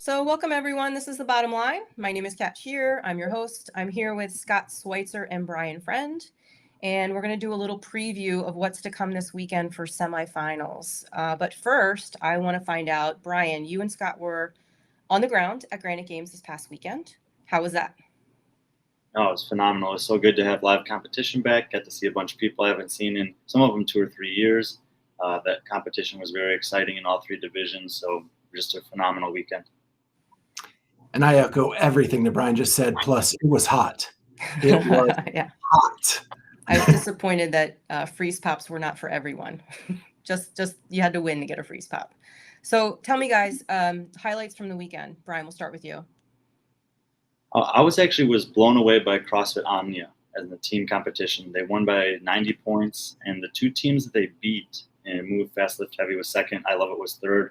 So welcome everyone. This is The Bottom Line. My name is Kat Shear. I'm your host. I'm here with Scott Schweitzer and Brian Friend. And we're going to do a little preview of what's to come this weekend for semifinals. But first, I want to find out, Brian, you and Scott were on the ground at Granite Games this past weekend. How was that? Oh, it was phenomenal. It was so good to have live competition back. Got to see a bunch of people I haven't seen in some of them 2 or 3 years. That competition was very exciting in all 3 divisions. So just a phenomenal weekend. And I echo everything that Brian just said. Plus, it was hot. It was hot. I was disappointed that freeze pops were not for everyone. just you had to win to get a freeze pop. So tell me, guys, highlights from the weekend. Brian, we'll start with you. I was blown away by CrossFit Omnia as the team competition. They won by 90 points, and the 2 teams that they beat in Move Fast Lift Heavy was second. I Love It was third.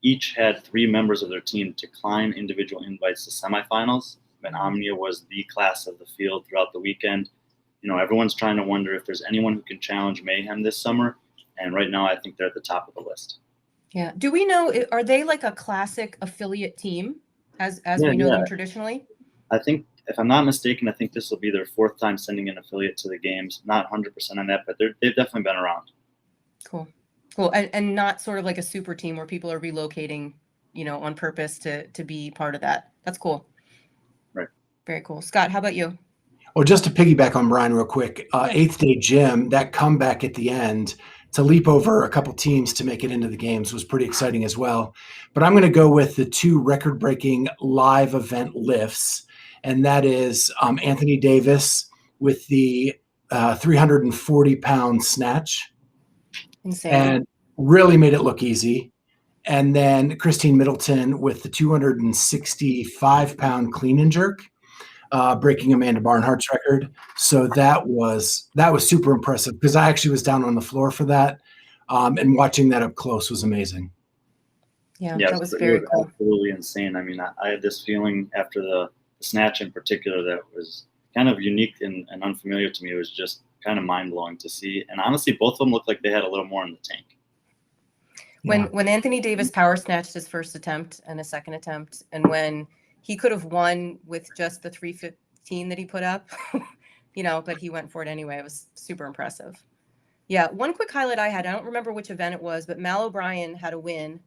Each had 3 members of their team decline individual invites to semifinals. And Omnia was the class of the field throughout the weekend. You know, everyone's trying to wonder if there's anyone who can challenge Mayhem this summer. And right now, I think they're at the top of the list. Yeah. Do we know, are they like a classic affiliate team as we know them traditionally? I think, if I'm not mistaken, I think this will be their 4th time sending an affiliate to the games. Not 100% on that, but they've definitely been around. Cool. And not sort of like a super team where people are relocating, you know, on purpose to be part of that. That's cool. Right. Very cool. Scott, how about you? Well, just to piggyback on Brian real quick, 8th Day Gym, that comeback at the end to leap over a couple teams to make it into the games was pretty exciting as well. But I'm going to go with the 2 record-breaking live event lifts, and that is Anthony Davis with the 340-pound snatch. Insane. And really made it look easy. And then Christine Middleton with the 265-pound clean and jerk, breaking Amanda Barnhart's record. So that was super impressive because I actually was down on the floor for that, and watching that up close was amazing. Yeah, that was very cool. Absolutely insane. I mean, I had this feeling after the snatch in particular that was kind of unique and unfamiliar to me. It was just kind of mind-blowing to see. And honestly, both of them looked like they had a little more in the tank. When Anthony Davis power snatched his first attempt and a second attempt, and when he could have won with just the 315 that he put up, you know, but he went for it anyway. It was super impressive. Yeah, one quick highlight I don't remember which event it was, but Mal O'Brien had a win.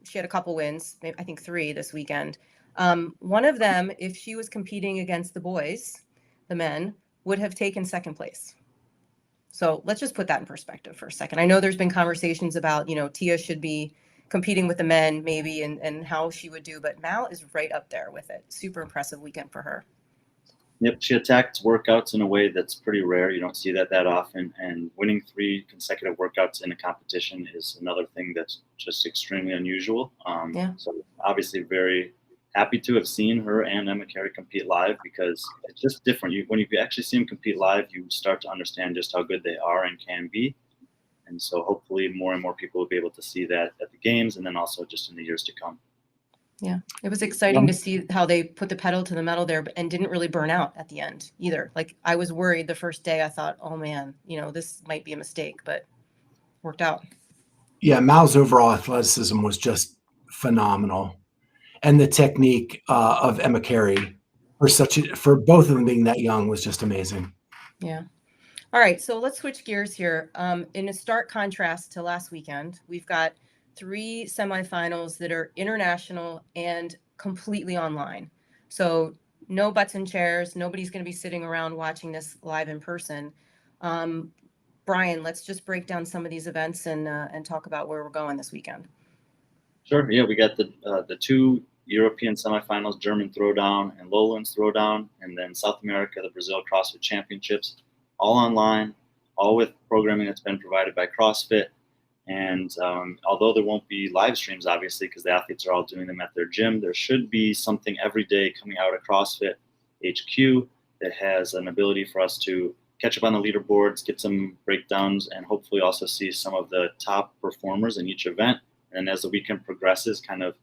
She had a couple wins, I think 3 this weekend. One of them, if she was competing against the boys, the men, would have taken second place. So let's just put that in perspective for a second. I know there's been conversations about, you know, Tia should be competing with the men maybe and how she would do, but Mal is right up there with it. Super impressive weekend for her. Yep, she attacked workouts in a way that's pretty rare. You don't see that often, and winning 3 consecutive workouts in a competition is another thing that's just extremely unusual. So obviously very happy to have seen her and Emma Carey compete live because it's just different. When you actually see them compete live, you start to understand just how good they are and can be. And so hopefully more and more people will be able to see that at the games and then also just in the years to come. Yeah, it was exciting to see how they put the pedal to the metal there and didn't really burn out at the end either. Like I was worried the first day. I thought, oh man, you know, this might be a mistake, but worked out. Yeah, Mal's overall athleticism was just phenomenal. And the technique of Emma Carey for both of them being that young was just amazing. Yeah. All right, so let's switch gears here. In a stark contrast to last weekend, we've got 3 semifinals that are international and completely online. So no butts in chairs. Nobody's going to be sitting around watching this live in person. Brian, let's just break down some of these events and talk about where we're going this weekend. Sure. Yeah, we got the 2 European semifinals, German Throwdown and Lowlands Throwdown, and then South America, the Brazil CrossFit Championships, all online, all with programming that's been provided by CrossFit. And although there won't be live streams, obviously, because the athletes are all doing them at their gym, there should be something every day coming out of CrossFit HQ that has an ability for us to catch up on the leaderboards, get some breakdowns, and hopefully also see some of the top performers in each event. And as the weekend progresses, kind of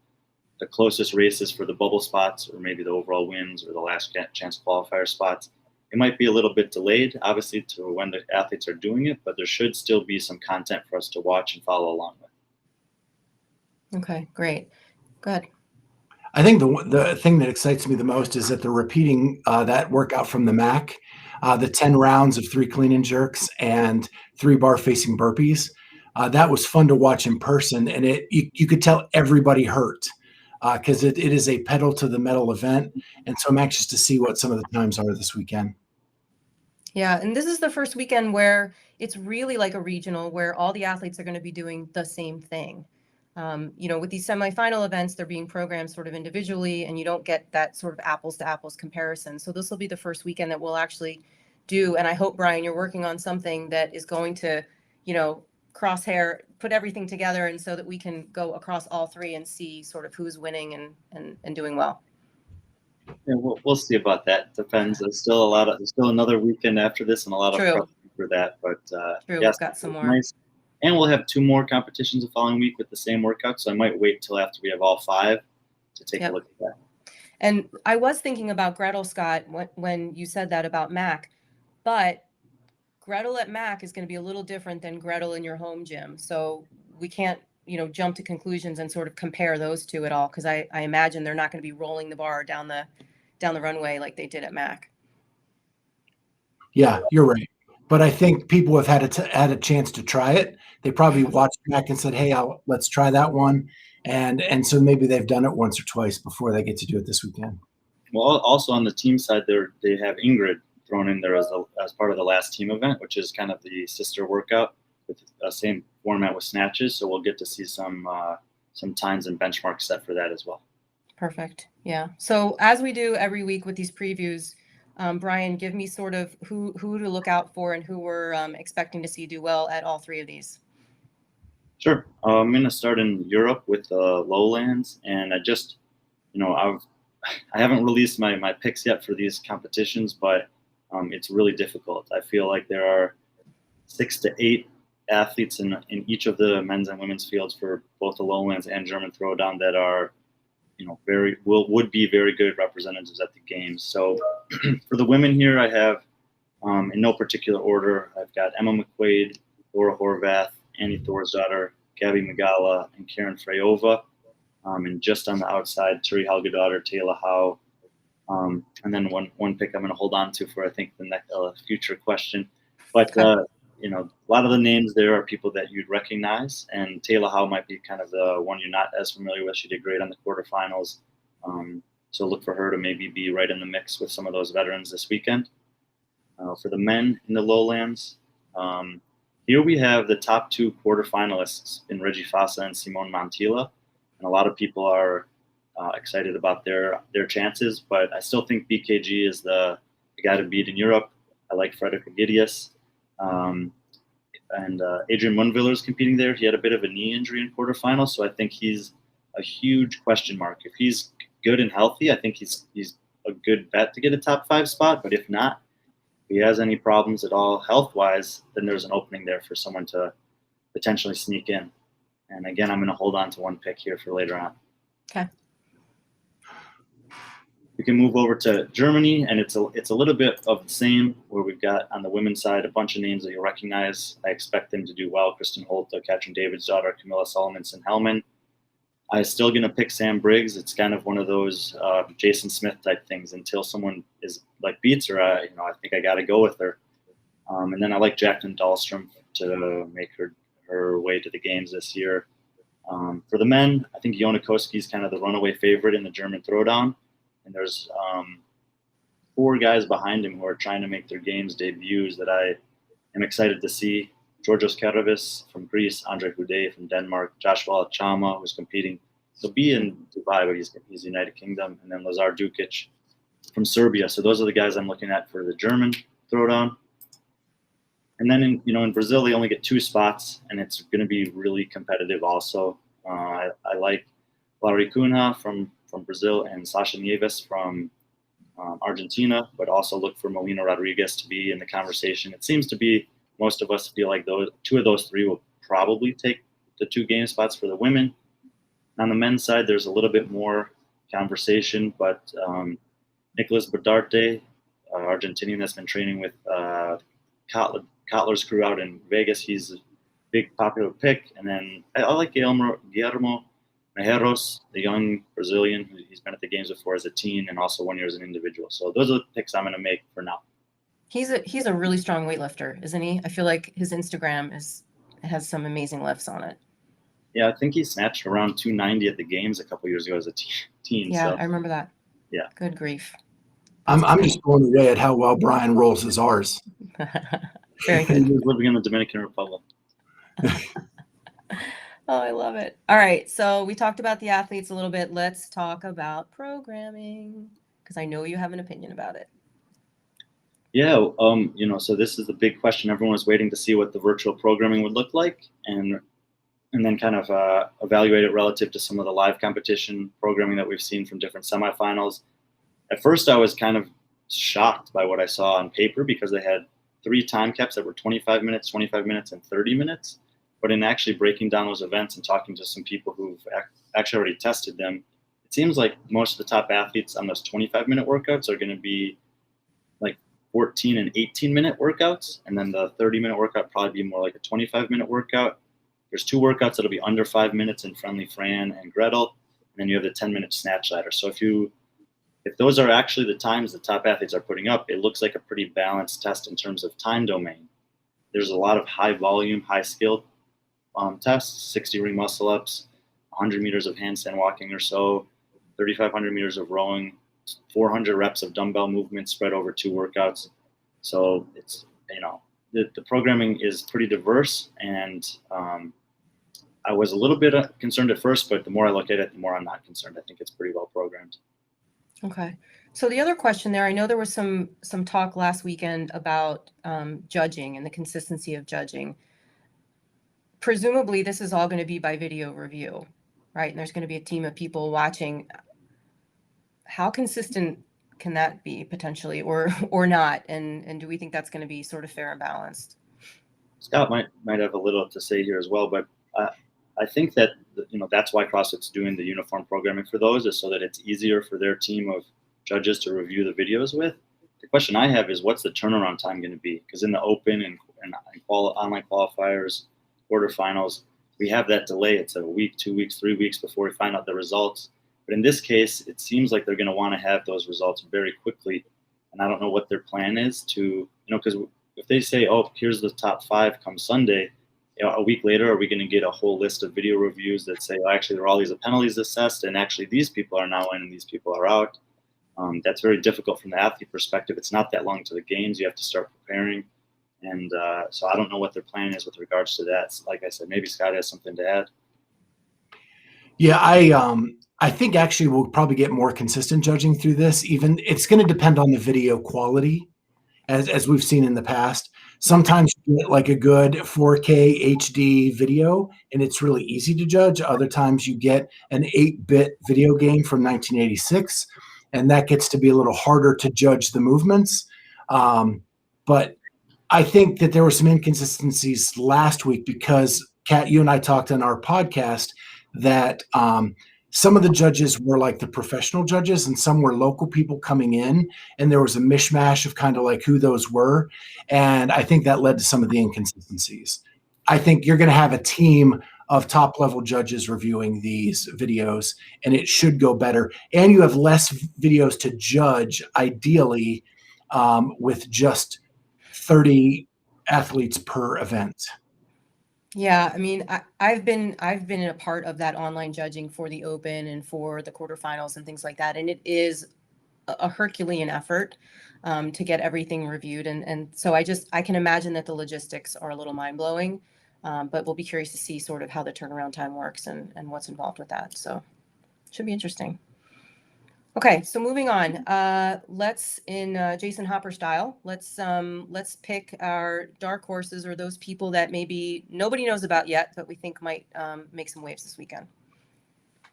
the closest races for the bubble spots or maybe the overall wins or the last chance qualifier spots. It might be a little bit delayed, obviously, to when the athletes are doing it, but there should still be some content for us to watch and follow along with. Okay, great. Go ahead. I think the thing that excites me the most is that they're repeating that workout from the MAC, the 10 rounds of 3 clean and jerks and 3 bar facing burpees. That was fun to watch in person, and you could tell everybody hurt because it is a pedal to the metal event. And so I'm anxious to see what some of the times are this weekend. Yeah, and this is the first weekend where it's really like a regional where all the athletes are going to be doing the same thing. With these semifinal events, they're being programmed sort of individually, and you don't get that sort of apples to apples comparison. So this will be the first weekend that we'll actually do. And I hope, Brian, you're working on something that is going to, crosshair, put everything together, and so that we can go across all 3 and see sort of who's winning and doing well. Yeah, we'll see about that. Depends. There's still another weekend after this, and a lot of prep for that. But True, yes, we've got some more. Nice. And we'll have 2 more competitions the following week with the same workout. So I might wait till after we have all 5 to take a look at that. And I was thinking about Gretel, Scott, when you said that about Mac, but Gretel at Mac is going to be a little different than Gretel in your home gym. So we can't, jump to conclusions and sort of compare those 2 at all, because I imagine they're not going to be rolling the bar down the runway like they did at Mac. Yeah, you're right. But I think people have had a chance to try it. They probably watched Mac and said, "Hey, let's try that one," and so maybe they've done it once or twice before they get to do it this weekend. Well, also on the team side, they have Ingrid thrown in there as part of the last team event, which is kind of the sister workout with the same format with snatches. So we'll get to see some times and benchmarks set for that as well. Perfect. Yeah. So as we do every week with these previews, Brian, give me sort of who to look out for and who we're expecting to see do well at all 3 of these. Sure. I'm going to start in Europe with the Lowlands, and I just, I haven't released my picks yet for these competitions, but it's really difficult. I feel like there are 6 to 8 athletes in each of the men's and women's fields for both the Lowlands and German Throwdown that are, would be very good representatives at the games. So for the women here, I have, in no particular order, I've got Emma McQuaid, Laura Horvath, Annie Thorsdottir, Gabby Magala, and Karen Freyova. And just on the outside, Turi Helgadottir, Taylor Howe. And then one pick I'm going to hold on to for, I think, the next future question. But, a lot of the names there are people that you'd recognize. And Taylor Howe might be kind of the one you're not as familiar with. She did great on the quarterfinals. So look for her to maybe be right in the mix with some of those veterans this weekend. For the men in the Lowlands, here we have the top 2 quarterfinalists in Reggie Fassa and Simone Montilla. And a lot of people are excited about their chances, but I still think BKG is the guy to beat in Europe. I like Frederick Agidius. And Adrian Munviller is competing there. He had a bit of a knee injury in quarterfinals, so I think he's a huge question mark. If he's good and healthy, I think he's a good bet to get a top 5 spot, but if not, if he has any problems at all health-wise, then there's an opening there for someone to potentially sneak in. And again, I'm going to hold on to one pick here for later on. Okay. We can move over to Germany, and it's a little bit of the same, where we've got on the women's side a bunch of names that you'll recognize. I expect them to do well. Kristen Holte, Katrin Davidsdottir, Camilla Solomon-Hellman. I'm still going to pick Sam Briggs. It's kind of one of those Jason Smith type things. Until someone beats her, I think I got to go with her. And then I like Jacqueline Dahlstrom to make her way to the games this year. For the men, I think Jona Koski is kind of the runaway favorite in the German Throwdown. And there's 4 guys behind him who are trying to make their games debuts that I am excited to see. Georgios Karavis from Greece, Andre Houdet from Denmark, Joshua Chama, who's competing. He'll be in Dubai, but he's United Kingdom. And then Lazar Dukic from Serbia. So those are the guys I'm looking at for the German Throwdown. And then in Brazil, they only get 2 spots, and it's going to be really competitive also. I like Laurie Cunha from Brazil and Sasha Nieves from Argentina, but also look for Melina Rodriguez to be in the conversation. It seems to be most of us feel like 2 of those 3 will probably take the 2 game spots for the women. On the men's side, there's a little bit more conversation, but Nicolas Bedarte, Argentinian that's been training with Kotler's crew out in Vegas, he's a big popular pick. And then I like Guillermo Mejeros, the young Brazilian. He's been at the games before as a teen and also 1 year as an individual. So those are the picks I'm going to make for now. He's a really strong weightlifter, isn't he? I feel like his Instagram has some amazing lifts on it. Yeah, I think he snatched around 290 at the games a couple years ago as a teen. Yeah, so. I remember that. Yeah. Good grief. I'm just blown away at how well Brian rolls his R's. Very good. He was living in the Dominican Republic. Oh, I love it. All right. So we talked about the athletes a little bit. Let's talk about programming, because I know you have an opinion about it. Yeah. So this is the big question. Everyone was waiting to see what the virtual programming would look like, and then kind of evaluate it relative to some of the live competition programming that we've seen from different semifinals. At first, I was kind of shocked by what I saw on paper because they had 3 time caps that were 25 minutes, 25 minutes, and 30 minutes. But in actually breaking down those events and talking to some people who've actually already tested them, it seems like most of the top athletes on those 25-minute workouts are going to be like 14 and 18-minute workouts. And then the 30-minute workout probably be more like a 25-minute workout. There's 2 workouts that'll be under 5 minutes in Friendly Fran and Gretel. And then you have the 10-minute snatch ladder. So if those are actually the times the top athletes are putting up, it looks like a pretty balanced test in terms of time domain. There's a lot of high volume, high skill tests, 60 ring muscle ups, 100 meters of handstand walking or so, 3,500 meters of rowing, 400 reps of dumbbell movement spread over 2 workouts. So it's, the programming is pretty diverse, and I was a little bit concerned at first, but the more I look at it, the more I'm not concerned. I think it's pretty well programmed. Okay. So the other question there, I know there was some talk last weekend about judging and the consistency of judging. Presumably, this is all going to be by video review, right? And there's going to be a team of people watching. How consistent can that be potentially, or not? And do we think that's going to be sort of fair and balanced? Scott might have a little to say here as well, but I think that that's why CrossFit's doing the uniform programming for those, is so that it's easier for their team of judges to review the videos with. The question I have is, what's the turnaround time going to be? Because in the open and online qualifiers, quarterfinals, we have that delay. It's a week, 2 weeks, 3 weeks before we find out the results. But in this case, it seems like they're going to want to have those results very quickly. And I don't know what their plan is to, because if they say, oh, here's the top 5 come Sunday, a week later, are we going to get a whole list of video reviews that say, oh, actually, there are all these penalties assessed, and actually these people are now in and these people are out? That's very difficult from the athlete perspective. It's not that long to the games. You have to start preparing. And so I don't know what their plan is with regards to that. Like I said, maybe Scott has something to add. Yeah, I think actually we'll probably get more consistent judging through this. Even it's going to depend on the video quality, as we've seen in the past. Sometimes you get like a good 4K HD video, and it's really easy to judge. Other times you get an 8-bit video game from 1986, and that gets to be a little harder to judge the movements. But I think that there were some inconsistencies last week because, Kat, you and I talked on our podcast that some of the judges were like the professional judges and some were local people coming in, and there was a mishmash of kind of like who those were. And I think that led to some of the inconsistencies. I think you're going to have a team of top level judges reviewing these videos, and it should go better. And you have less videos to judge, ideally, with just 30 athletes per event. Yeah, I mean, I've been a part of that online judging for the Open and for the quarterfinals and things like that, and it is a Herculean effort to get everything reviewed, and so I can imagine that the logistics are a little mind blowing, but we'll be curious to see sort of how the turnaround time works and what's involved with that. So should be interesting. Okay, so moving on, let's in Jason Hopper style, let's pick our dark horses, or those people that maybe nobody knows about yet, but we think might make some waves this weekend.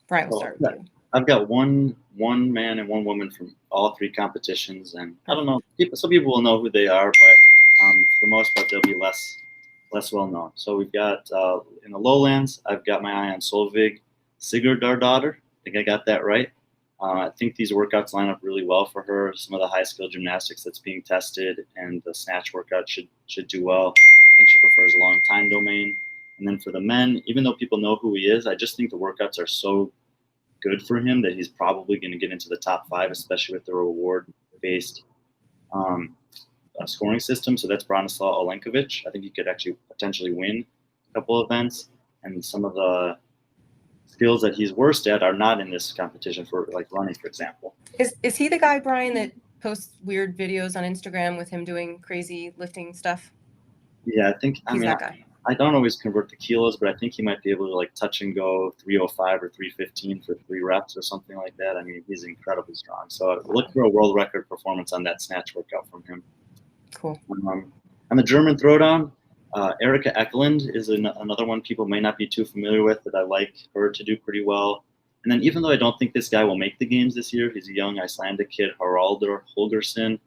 Brian, we'll start with you. I've got one man and one woman from all 3 competitions, and I don't know, some people will know who they are, but for the most part, they'll be less well known. So we've got in the lowlands, I've got my eye on Solveig Sigurdardottir. I think I got that right. I think these workouts line up really well for her. Some of the high skill gymnastics that's being tested, and the snatch workout should do well. I think she prefers long time domain. And then for the men, even though people know who he is, I just think the workouts are so good for him, that he's probably going to get into the top 5, especially with the reward-based scoring system. So that's Branislav Olenkovic. I think he could actually potentially win a couple events, and some of the skills that he's worst at are not in this competition, for like running, for example. Is he the guy, Brian, that posts weird videos on Instagram with him doing crazy lifting stuff? Yeah, I think He's that guy. I don't always convert to kilos, but I think he might be able to like touch and go 305 or 315 for 3 reps or something like that. I mean, he's incredibly strong. So look for a world record performance on that snatch workout from him. Cool. On the German throwdown, Erica Eklund is another one people may not be too familiar with, but I like her to do pretty well. And then even though I don't think this guy will make the games this year, he's a young Icelandic kid, Haraldur Holgersen.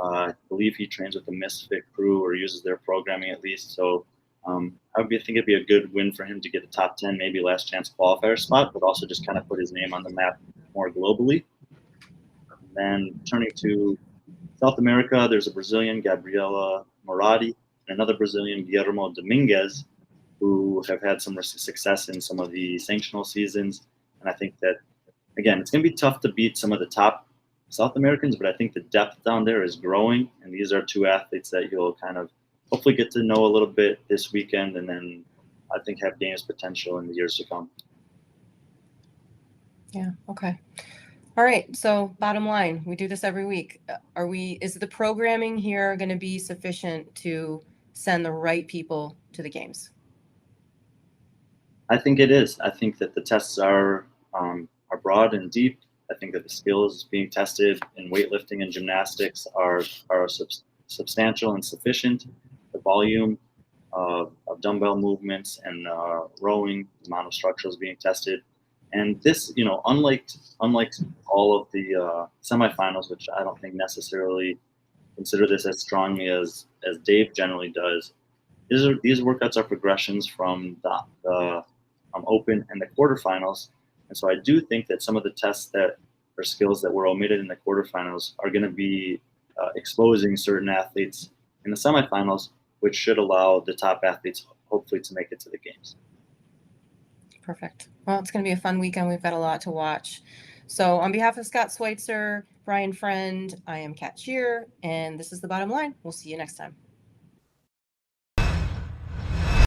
I believe he trains with the Misfit crew or uses their programming at least. So I think it'd be a good win for him to get a top 10, maybe last chance qualifier spot, but also just kind of put his name on the map more globally. And then turning to South America, there's a Brazilian, Gabriela Moratti, and another Brazilian, Guillermo Dominguez, who have had some success in some of the sanctional seasons. And I think that, again, it's going to be tough to beat some of the top South Americans, but I think the depth down there is growing. And these are 2 athletes that you'll kind of hopefully get to know a little bit this weekend, and then I think have games potential in the years to come. Yeah. Okay. All right. So bottom line, we do this every week. Is the programming here going to be sufficient to send the right people to the games? I think it is. I think that the tests are broad and deep. I think that the skills being tested in weightlifting and gymnastics are substantial and sufficient. The volume of dumbbell movements and rowing, the amount of structurals being tested. And this, unlike all of the semifinals, which I don't think necessarily consider this as strongly as Dave generally does, these workouts are progressions from the open and the quarterfinals. And so I do think that some of the tests that or skills that were omitted in the quarterfinals are going to be exposing certain athletes in the semifinals, which should allow the top athletes hopefully to make it to the games. Perfect. Well, it's going to be a fun weekend. We've got a lot to watch. So on behalf of Scott Schweitzer, Brian Friend, I am Kat Shear, and this is The Bottom Line. We'll see you next time.